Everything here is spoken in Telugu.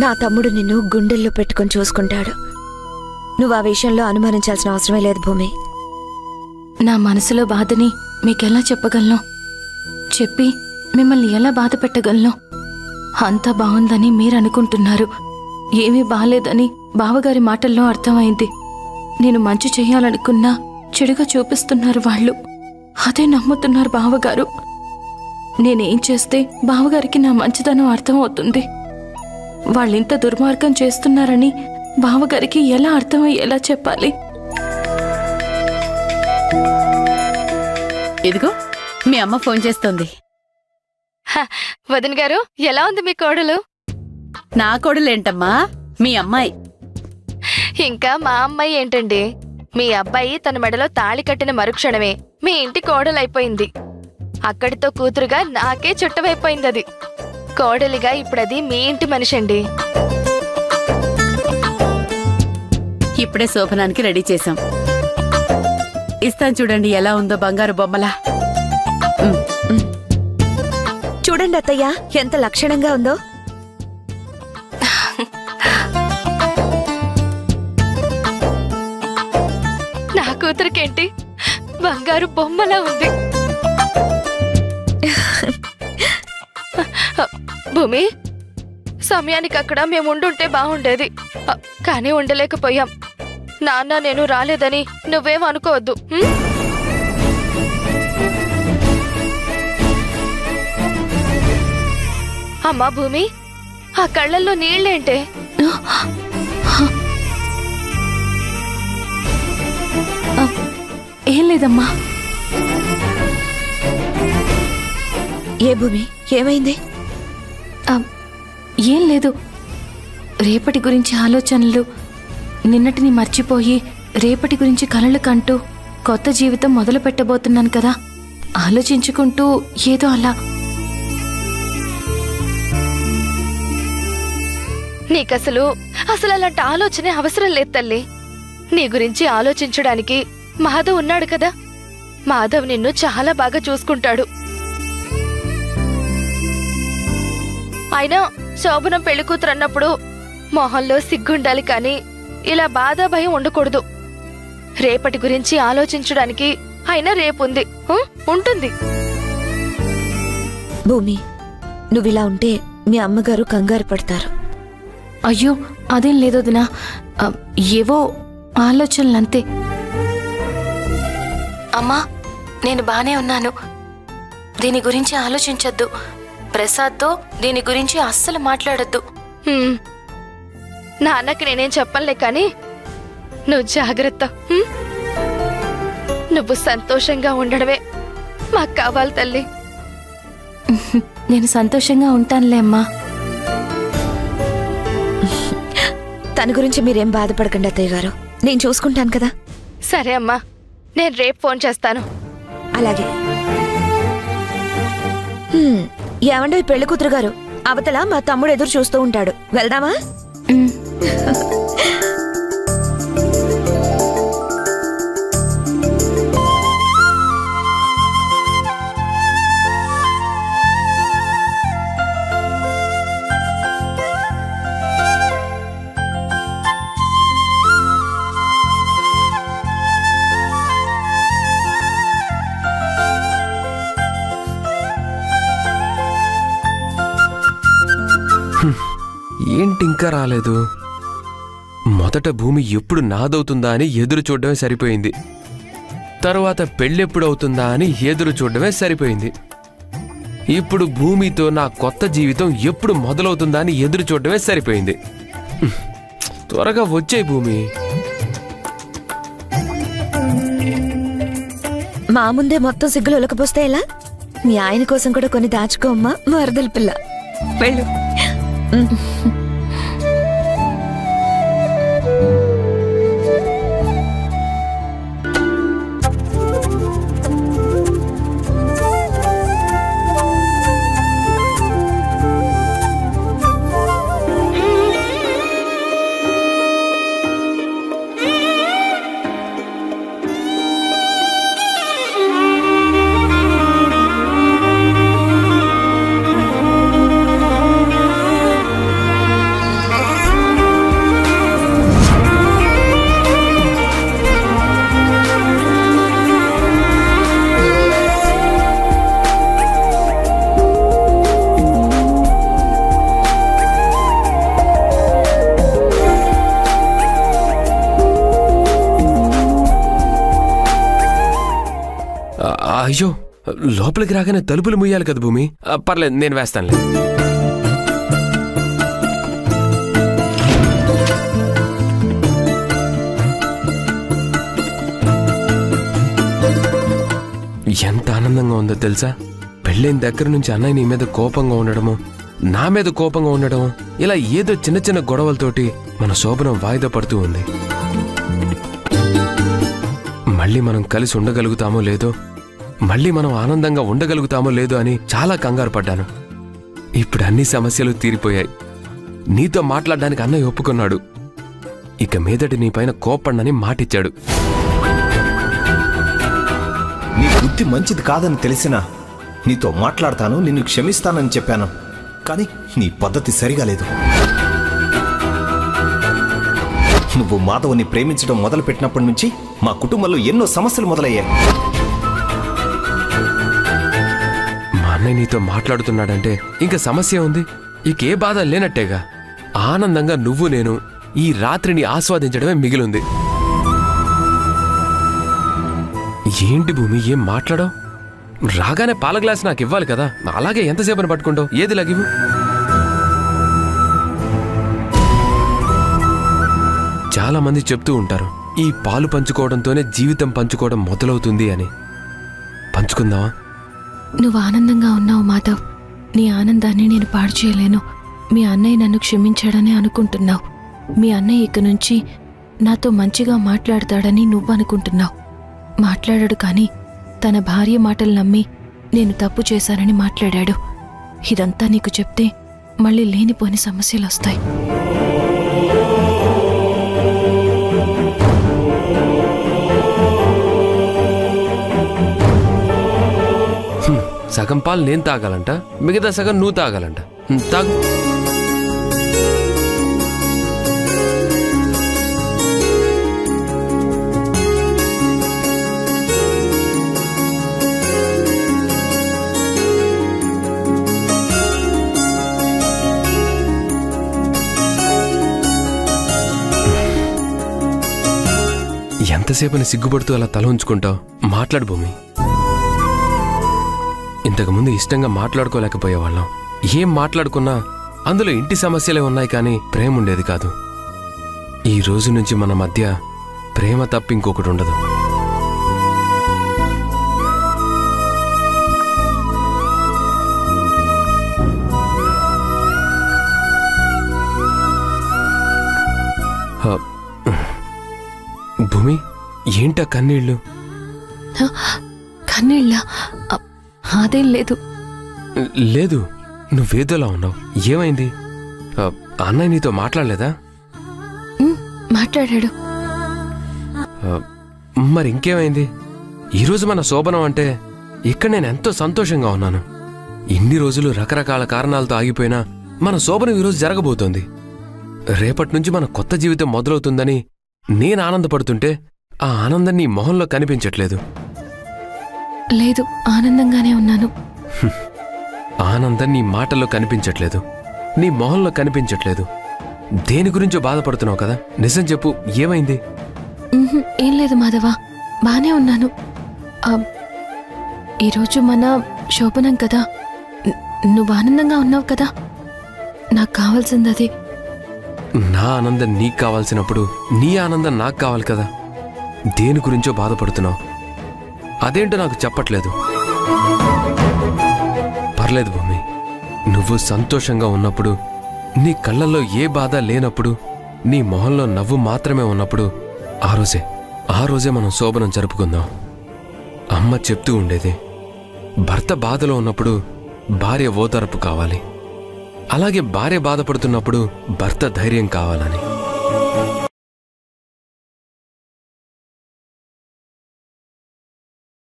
నా తమ్ముడు నిన్ను గుండెల్లో పెట్టుకుని చూసుకుంటాడు. నువ్వు ఆ విషయంలో అనుమానించాల్సిన అవసరమే లేదు భూమి. నా మనసులో బాధని మీకెలా చెప్పగలను? చెప్పి మిమ్మల్ని ఎలా బాధ పెట్టగలను? అంతా బాగుందని మీరనుకుంటున్నారు, ఏమీ బాలేదని బావగారి మాటల్లో అర్థమైంది. నేను మంచి చెయ్యాలనుకున్నా చెడుగా చూపిస్తున్నారు వాళ్ళు. అదే నమ్ముతున్నారు బావగారు. నేనేం చేస్తే బావగారికి నా మంచిదనం అర్థమవుతుంది? వాళ్ళింత దుర్మార్గం చేస్తున్నారని బావగారికి ఎలా అర్థమయ్యేలా చెప్పాలి? ఇదిగో మీ అమ్మ ఫోన్ చేస్తోంది. వదిన గారు, ఎలా ఉంది మీ కోడలు? నా కోడలేంటమ్మా, మీ అమ్మాయి. ఇంకా మా అమ్మాయి ఏంటండి? మీ అబ్బాయి తన మెడలో తాళి కట్టిన మరుక్షణమే మీ ఇంటి కోడలైపోయింది. అక్కడితో కూతురుగా నాకే చుట్టమైపోయింది. అది కోడలిగా ఇప్పుడది మీ ఇంటి మనిషండి. ఇప్పుడే శోభనానికి రెడీ చేశాం. ఇస్తాను చూడండి ఎలా ఉందో బంగారు బొమ్మలా. చూడండి అత్తయ్య, ఎంత లక్షణంగా ఉందో. నా కూతురికేంటి బంగారు బొమ్మలా ఉంది. భూమి, సమయానికి అక్కడ మేము ఉండుంటే బాగుండేది, కానీ ఉండలేకపోయాం. నాన్న నేను రాలేదని నువ్వేం అనుకోవద్దు. అమ్మా భూమి, ఆ కళ్ళల్లో నీళ్ళేంటే? ఏం లేదమ్మా. ఏ భూమి, ఏమైంది? ఏం లేదు. రేపటి గురించి ఆలోచనలు, నిన్నటిని మర్చిపోయి రేపటి గురించి కలలు కంటూ కొత్త జీవితం మొదలు పెట్టబోతున్నాను కదా, ఆలోచించుకుంటూ ఏదో అలా. నీకసలు అలాంటి ఆలోచనే అవసరం లేదు తల్లి. నీ గురించి ఆలోచించడానికి మాధవ్ ఉన్నాడు కదా. మాధవ్ నిన్ను చాలా బాగా చూసుకుంటాడు. అయినా శోభనం పెళ్లికూతురు అన్నప్పుడు మొహంలో సిగ్గుండాలి, కానీ ఇలా బాధ భయం ఉండకూడదు. రేపటి గురించి ఆలోచించడానికి అయినా రేపుంది, ఉంటుంది. భూమి, నువ్విలా ఉంటే మీ అమ్మగారు కంగారు పడతారు. అయ్యో అదేం లేదు వదినా, ఏవో ఆలోచనలంతే. అమ్మా, నేను బానే ఉన్నాను. దీని గురించి ఆలోచించొద్దు. ప్రసాద్తో దీని గురించి అస్సలు మాట్లాడొద్దు. నాన్నకి నేనేం చెప్పనులే, కానీ నువ్వు జాగ్రత్త. నువ్వు సంతోషంగా ఉండడమే మాకు కావాలి తల్లి. నేను సంతోషంగా ఉంటానులే అమ్మా. తన గురించి మీరేం బాధపడకండి అత్తయ్య గారు, నేను చూసుకుంటాను కదా. సరే అమ్మా, నేను రేపు ఫోన్ చేస్తాను. అలాగే. ఏమండో పెళ్లి కూతురు గారు, అవతల మా తమ్ముడు ఎదురు చూస్తూ ఉంటాడు, వెళ్దామా? ఏంటి ఇంకా రాలేదు? మొదట భూమి ఎప్పుడు నాదవుతుందా అని ఎదురు చూడడమే సరిపోయింది. తరువాత పెళ్ళెప్పుడవుతుందా అని ఎదురు చూడడమే సరిపోయింది. ఇప్పుడు భూమితో నా కొత్త జీవితం ఎప్పుడు మొదలవుతుందా అని ఎదురు చూడడమే సరిపోయింది. త్వరగా వచ్చేయ్ భూమి. మా ముందే మొత్తం సిగ్గులు ఉలకపోస్తే ఎలా? మీ ఆయన కోసం కూడా కొన్ని దాచుకో అమ్మా, మరదల పిల్ల. వెళ్ళు. అయ్యో లోపలికి రాగానే తలుపులు ముయ్యాలి కదా భూమి. పర్లేదు, నేను వేస్తానులే. ఎంత ఆనందంగా ఉందో తెలుసా? పెళ్ళైన దగ్గర నుంచి అన్నయ్య నీ మీద కోపంగా ఉండడము, నా మీద కోపంగా ఉండడము, ఇలా ఏదో చిన్న చిన్న గొడవలతోటి మన శోభనం వాయిదా పడుతూ ఉంది. మళ్ళీ మనం కలిసి ఉండగలుగుతామో లేదో, మళ్ళీ మనం ఆనందంగా ఉండగలుగుతామో లేదో అని చాలా కంగారు పడ్డాను. ఇప్పుడు అన్ని సమస్యలు తీరిపోయాయి. నీతో మాట్లాడడానికి అన్నయ్య ఒప్పుకున్నాడు. ఇక మీదటి నీ పైన కోపడ్నని మాటిచ్చాడు. నీ బుద్ధి మంచిది కాదని తెలిసినా నీతో మాట్లాడతాను, నిన్ను క్షమిస్తానని చెప్పాను. కానీ నీ పద్ధతి సరిగా లేదు. నువ్వు మాధవ్ని ప్రేమించడం మొదలుపెట్టినప్పటి నుంచి మా కుటుంబంలో ఎన్నో సమస్యలు మొదలయ్యాయి. మా అన్నయ్య నీతో మాట్లాడుతున్నాడంటే ఇంకా సమస్య ఉంది. ఇకే బాధ లేనట్టేగా. ఆనందంగా నువ్వు నేను ఈ రాత్రిని ఆస్వాదించడమే మిగిలింది. ఏంటి భూమి, ఏం మాట్లాడో? రాగానే పాల గ్లాస్ నాకు ఇవ్వాలి కదా, అలాగే ఎంతసేపని పట్టుకుంటావు? ఏది లగివు? చాలా మంది చెప్తూ ఉంటారు, ఈ పాలు పంచుకోవడంతోనే జీవితం పంచుకోవడం మొదలవుతుంది అని. పంచుకుందావా? నువ్వు ఆనందంగా ఉన్నావు మాధవ్. నీ ఆనందాన్ని నేను పాడు చేయలేను. మీ అన్నయ్య నన్ను క్షమించాడని అనుకుంటున్నావు. మీ అన్నయ్య ఇక నుంచి నాతో మంచిగా మాట్లాడతాడని నువ్వు అనుకుంటున్నావు. మాట్లాడాడు, కానీ తన భార్య మాటలు నమ్మి నేను తప్పు చేశానని మాట్లాడాడు. ఇదంతా నీకు చెప్తే మళ్ళీ లేనిపోని సమస్యలు వస్తాయి. సగం పాలు నేను తాగాలంట, మిగతా సగం నువ్వు తాగాలంట. తాగు. ఎంతసేపని సిగ్గుపడుతూ అలా తల ఉంచుకుంటావు? మాట్లాడు భూమి. ఇంతకుముందు ఇష్టంగా మాట్లాడుకోలేకపోయేవాళ్ళం. ఏం మాట్లాడుకున్నా అందులో ఇంటి సమస్యలే ఉన్నాయి, కానీ ప్రేమ ఉండేది కాదు. ఈ రోజు నుంచి మన మధ్య ప్రేమ తప్ప ఇంకొకటి ఉండదు. భూమి, ఏంటా కన్నీళ్ళు? కన్నీళ్ళ? అదేం లేదు. లేదు, నువ్వేదోలా ఉన్నావు. ఏమైంది? అన్నయ్య నీతో మాట్లాడలేదా? మాట్లాడాడు. మరి ఇంకేమైంది? ఈరోజు మన శోభనం అంటే ఇక్కడ నేను ఎంతో సంతోషంగా ఉన్నాను. ఇన్ని రోజులు రకరకాల కారణాలతో ఆగిపోయినా మన శోభనం ఈరోజు జరగబోతోంది. రేపటి నుంచి మన కొత్త జీవితం మొదలవుతుందని నేను ఆనందపడుతుంటే ఆ ఆనందం నీ మొహంలో కనిపించట్లేదు. లేదు, ఆనందంగానే ఉన్నాను. ఆనందం నీ మాటల్లో కనిపించట్లేదు, నీ మొహంలో కనిపించట్లేదు. దేని గురించో బాధపడుతున్నావు కదా? నిజం చెప్పు, ఏమైంది? ఏం లేదు మాధవ, బానే ఉన్నాను. ఈరోజు మన శోభనం కదా, నువ్వు ఆనందంగా ఉన్నావు కదా. నాకు కావాల్సింది అదే. నా ఆనందం నీకు కావాల్సినప్పుడు నీ ఆనందం నాకు కావాలి కదా. దేని గురించో బాధపడుతున్నావు, అదేంటో నాకు చెప్పట్లేదు. పర్లేదు భూమి, నువ్వు సంతోషంగా ఉన్నప్పుడు, నీ కళ్ళల్లో ఏ బాధ లేనప్పుడు, నీ మొహంలో నవ్వు మాత్రమే ఉన్నప్పుడు ఆ రోజే మనం శోభనం జరుపుకుందాం. అమ్మ చెప్తూ ఉండేది, భర్త బాధలో ఉన్నప్పుడు భార్య ఓదార్పు కావాలి, అలాగే భార్య బాధపడుతున్నప్పుడు భర్త ధైర్యం కావాలని.